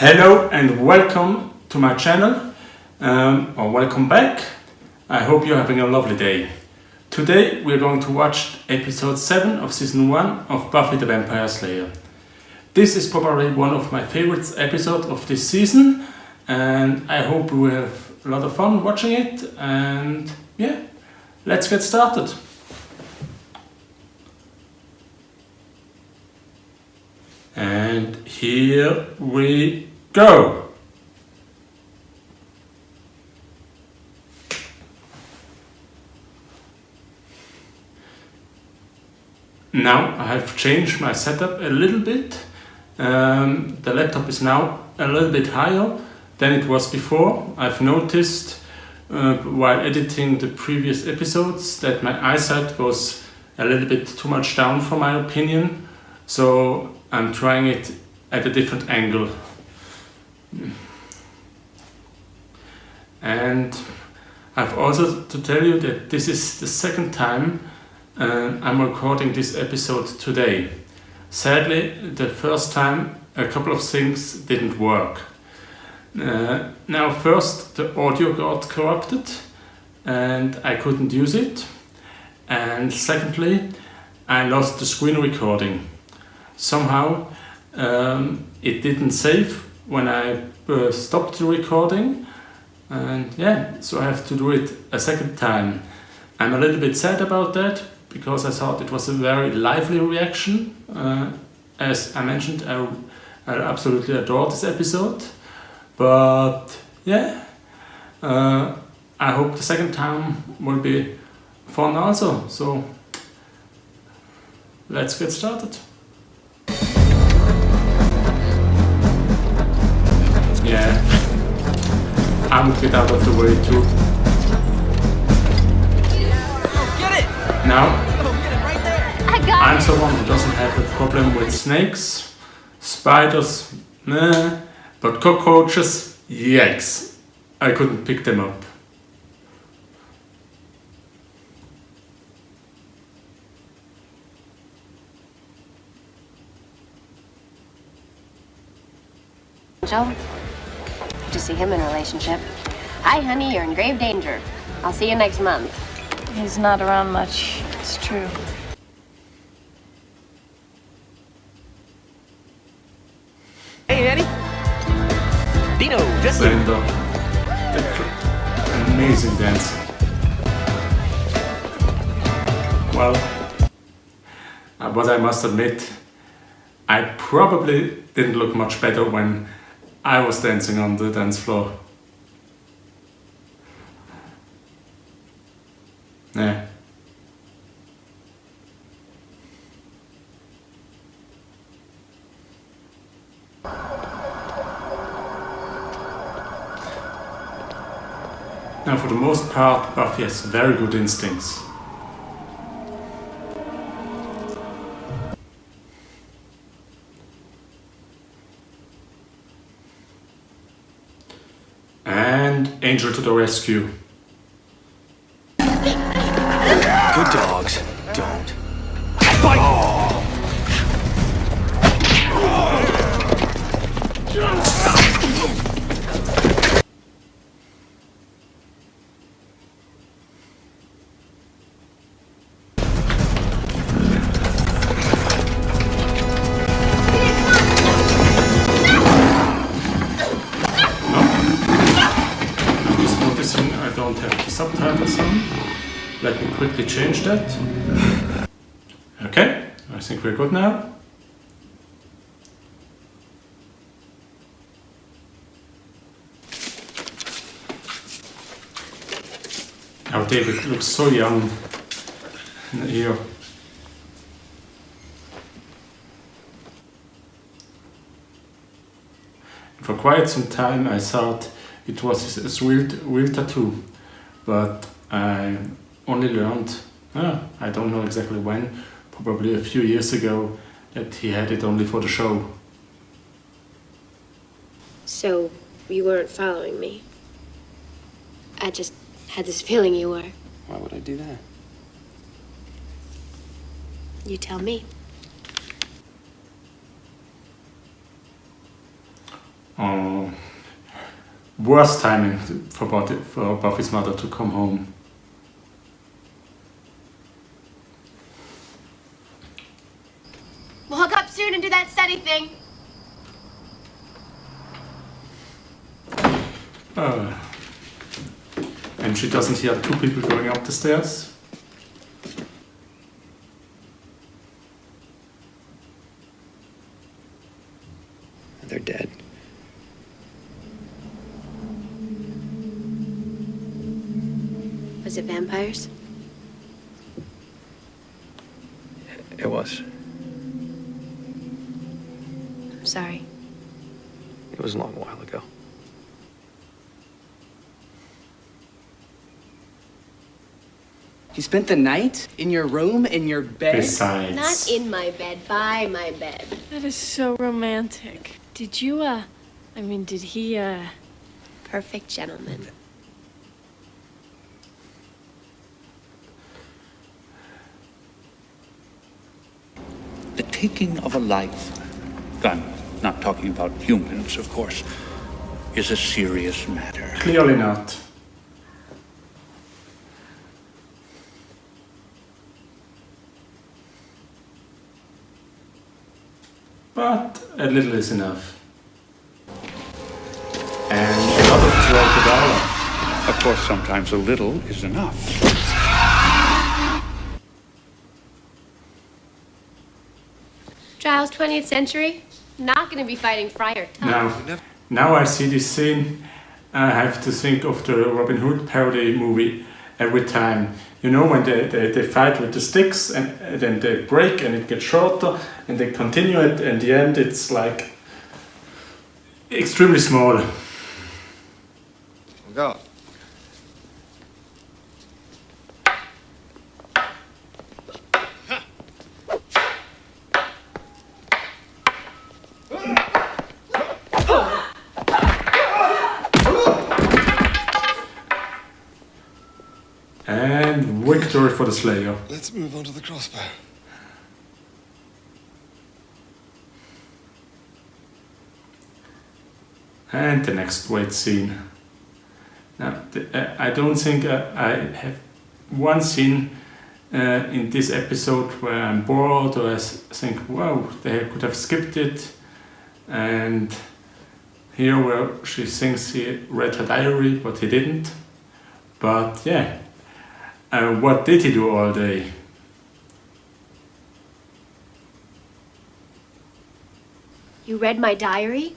Hello and welcome to my channel, or welcome back. I hope you're having a lovely day. Today we're going to watch episode 7 of season 1 of Buffy the Vampire Slayer. This is probably one of my favorite episodes of this season, and I hope we will have a lot of fun watching it. And yeah, let's get started. And here we go. Now I have changed my setup a little bit. The laptop is now a little bit higher than it was before. I've noticed while editing the previous episodes that my eyesight was a little bit too much down for my opinion. So I'm trying it at a different angle. And I've also to tell you that this is the second time I'm recording this episode today. Sadly, the first time a couple of things didn't work. Now first the audio got corrupted and I couldn't use it. And secondly, I lost the screen recording. Somehow it didn't save when I stopped the recording, and yeah, so I have to do it a second time. I'm a little bit sad about that because I thought it was a very lively reaction. As I mentioned, I absolutely adore this episode, but yeah, I hope the second time will be fun also. So let's get started. Yeah, I would get out of the way too. Get it! Now, Get it right there! I got I'm it. someone who doesn't have a problem with snakes, spiders, nah, but cockroaches, yikes, I couldn't pick them up. Joe, to see him in a relationship. Hi, honey, you're in grave danger. I'll see you next month. He's not around much, it's true. Hey, Eddie! Dino, just Slender, amazing dancer. Well, but I must admit, I probably didn't look much better when I was dancing on the dance floor. Yeah. Now, for the most part, Buffy has very good instincts. And Angel to the rescue. good dogs don't bite. I don't have the subtitles on. Let me quickly change that. Okay, I think we're good now. Now David looks so young here. For quite some time I thought it was his real tattoo, but I only learned, I don't know exactly when, probably a few years ago, that he had it only for the show. So, you weren't following me? I just had this feeling you were. Why would I do that? You tell me. Worst timing for Buffy's mother to come home. We'll hook up soon and do that study thing. And she doesn't hear two people going up the stairs. They're dead. Was it vampires? It was. I'm sorry. It was a long while ago. You spent the night in your room, in your bed? Besides. Not in my bed, by my bed. That is so romantic. Did you, did he, Perfect gentleman. The taking of a life, I'm not talking about humans, of course, is a serious matter. Clearly not. But a little is enough. And a lot of throughout the dialogue. Of course, sometimes a little is enough. Giles, 20th century? Not gonna be fighting Friar Tuck. Now I see this scene, I have to think of the Robin Hood parody movie every time. You know, when they fight with the sticks and then they break and it gets shorter and they continue it, and in the end it's like extremely small. Go. And victory for the Slayer. Let's move on to the crossbow. And the next great scene. Now, I don't think I have one scene in this episode where I'm bored or I think, wow, they could have skipped it. And here where she thinks he read her diary, but he didn't. But yeah, what did he do all day? You read my diary?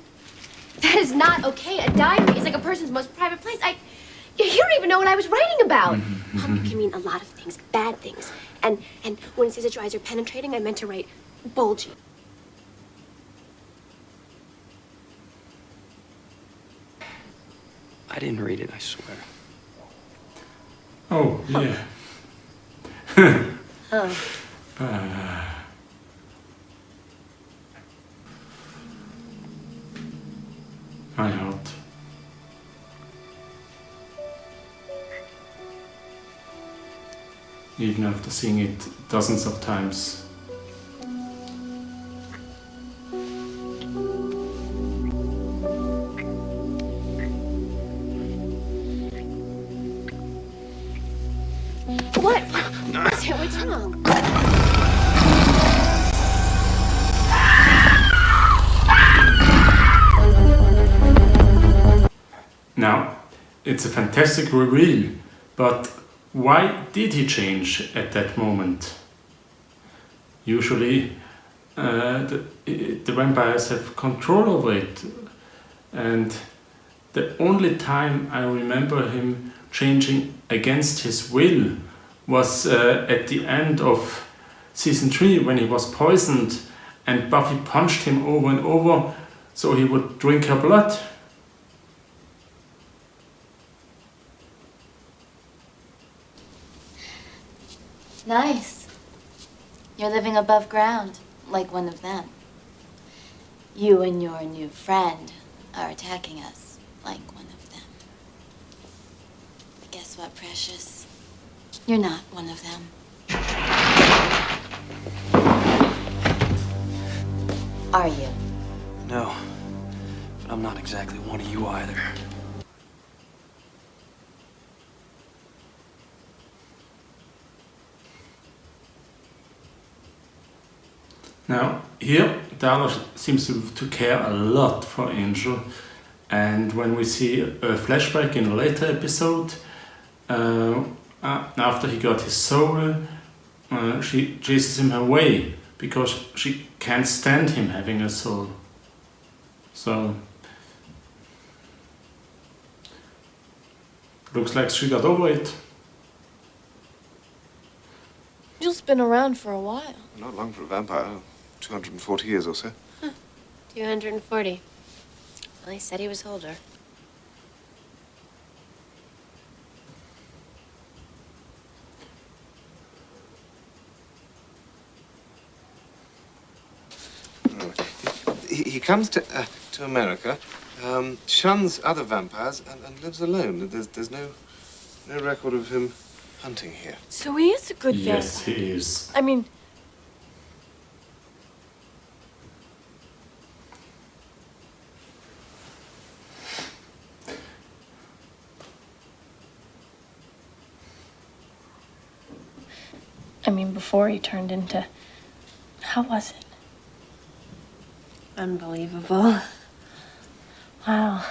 That is not okay. A diary is like a person's most private place. You don't even know what I was writing about. Public can mean a lot of things, bad things. And when it says that your eyes are penetrating, I meant to write bulgy. I didn't read it, I swear. Oh, yeah. My heart. Even after seeing it dozens of times. What? What's wrong? Now, it's a fantastic reveal, but why did he change at that moment? Usually, the vampires have control over it, and the only time I remember him changing against his will was at the end of season 3 when he was poisoned and Buffy punched him over and over so he would drink her blood. Nice. You're living above ground, like one of them. You and your new friend are attacking us, like one of them. But guess what, Precious? You're not one of them. Are you? No. But I'm not exactly one of you either. Now, here, Darla seems to care a lot for Angel, and when we see a flashback in a later episode, after he got his soul, she chases him away because she can't stand him having a soul. So, looks like she got over it. Angel's been around for a while. Not long for a vampire. 240 years or so. 240. Well, he said he was older. He comes to America, shuns other vampires, and lives alone. There's no record of him hunting here. So he is a good vampire. Yes, he is. I mean, before he turned into... How was it? Unbelievable. Wow.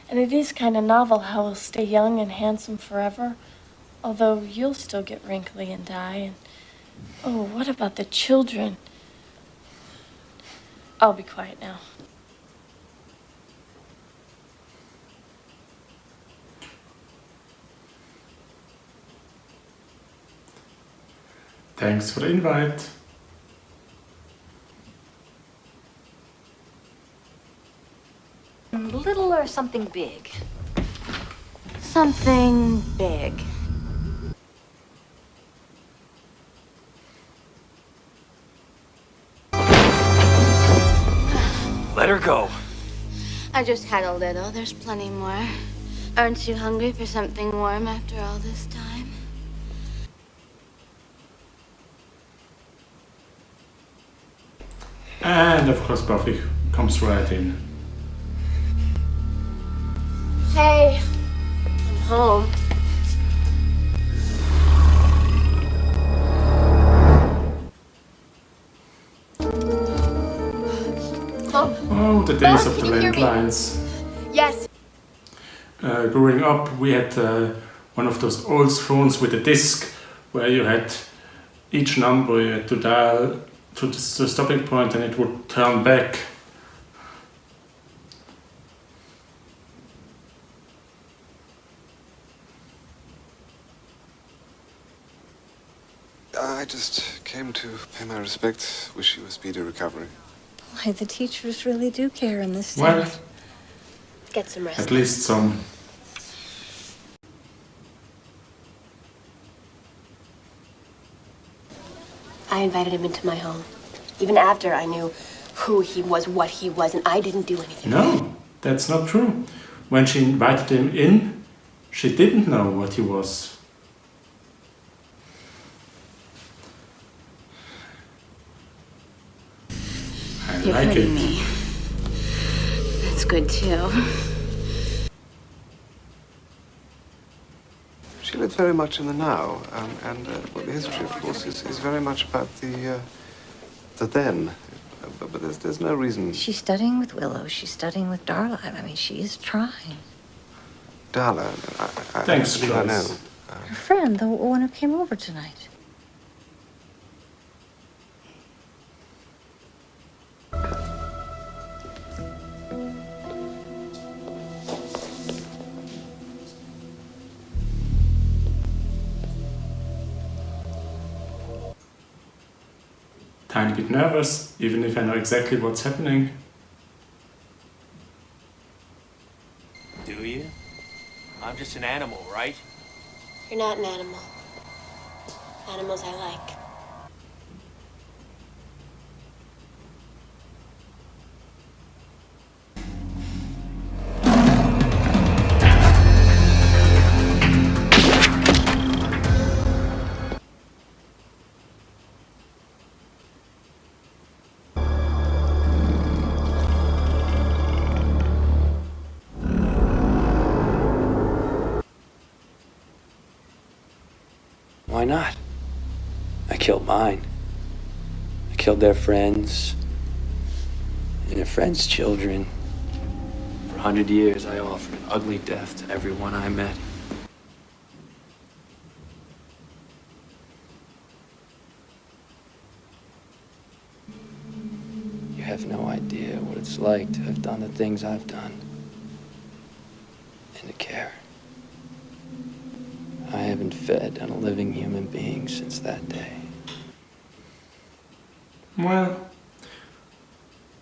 And it is kind of novel how he'll stay young and handsome forever, although you'll still get wrinkly and die. And oh, what about the children? I'll be quiet now. Thanks for the invite. Little or something big? Something big. Let her go. I just had a little. There's plenty more. Aren't you hungry for something warm after all this time? And of course Buffy comes right in. Hey, I'm home. Oh, the days of the Can you hear me? landlines. Yes. Growing up, we had one of those old phones with a disc where you had each number you had to dial to the stopping point and it would turn back. I just came to pay my respects. Wish you a speedy recovery. Why, the teachers really do care in this Well, town. Get some rest. at least some. I invited him into my home. Even after I knew who he was, what he was, and I didn't do anything. No, that's not true. When she invited him in, she didn't know what he was. I You're like hurting it. me. That's good too. She lives very much in the now, and well, the history, of course, is very much about the then. But there's no reason. She's studying with Willow. She's studying with Darla. I mean, she is trying. Darla, I Thanks, believe I know. Joyce. Her friend, the one who came over tonight. Tiny bit nervous, even if I know exactly what's happening. Do you? I'm just an animal, right? You're not an animal. Animals I like. Why not? I killed mine. I killed their friends and their friends' children. For 100 years, I offered an ugly death to everyone I met. You have no idea what it's like to have done the things I've done. And to care. I haven't fed on a living human being since that day. Well,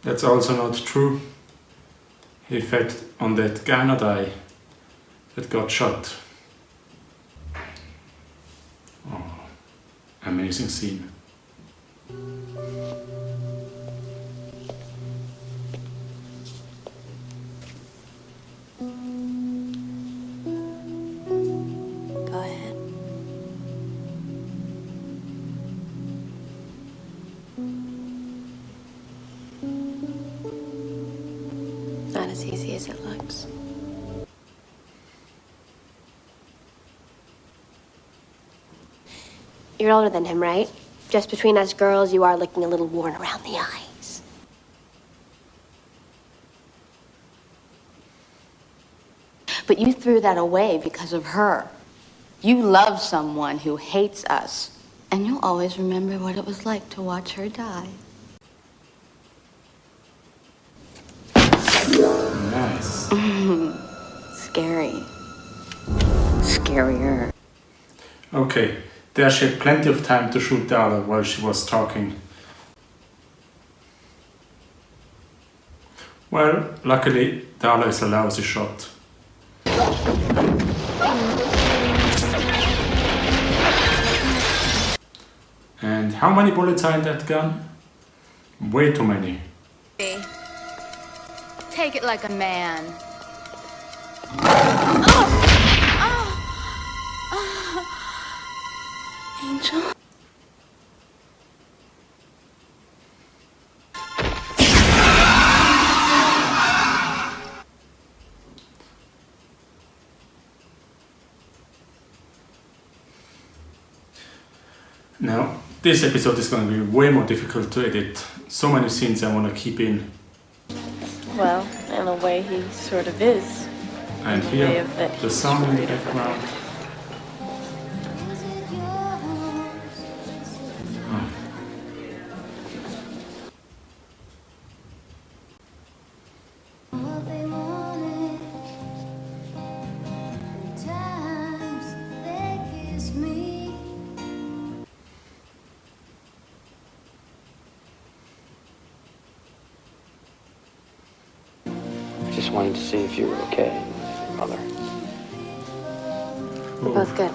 that's also not true. He fed on that guy that got shot. Oh, amazing scene. Go ahead. Not as easy as it looks. You're older than him, right? Just between us girls, you are looking a little worn around the eyes. But you threw that away because of her. You love someone who hates us, and you'll always remember what it was like to watch her die. Nice. Scary. Scarier. Okay, there she had plenty of time to shoot Darla while she was talking. Well, luckily, Darla is a lousy shot. And how many bullets are in that gun? Way too many. Take it like a man. Angel? Now, this episode is going to be way more difficult to edit. So many scenes I want to keep in. Well, in a way, he sort of is. And way here, of that the song in the background. Oh. I just wanted to see if you were okay, Mother. We're both good.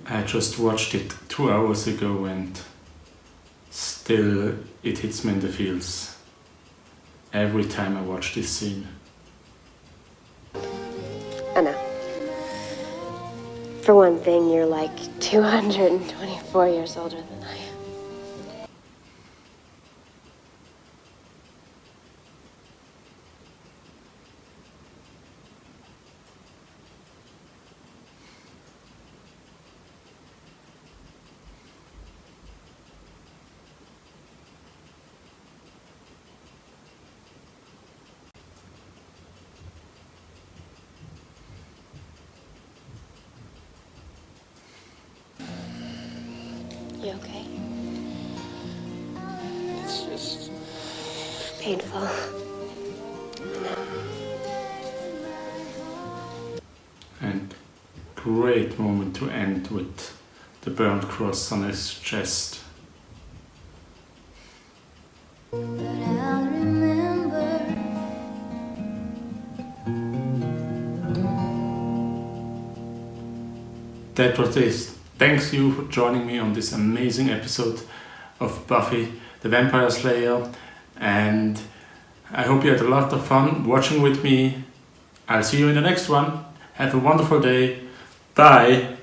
I just watched it 2 hours ago and still it hits me in the feels every time I watch this scene. I know. For one thing, you're like 224 years older than I am. You okay? It's just... Painful. And great moment to end with the burnt cross on his chest. That was it. Thanks you for joining me on this amazing episode of Buffy the Vampire Slayer, and I hope you had a lot of fun watching with me. I'll see you in the next one. Have a wonderful day. Bye.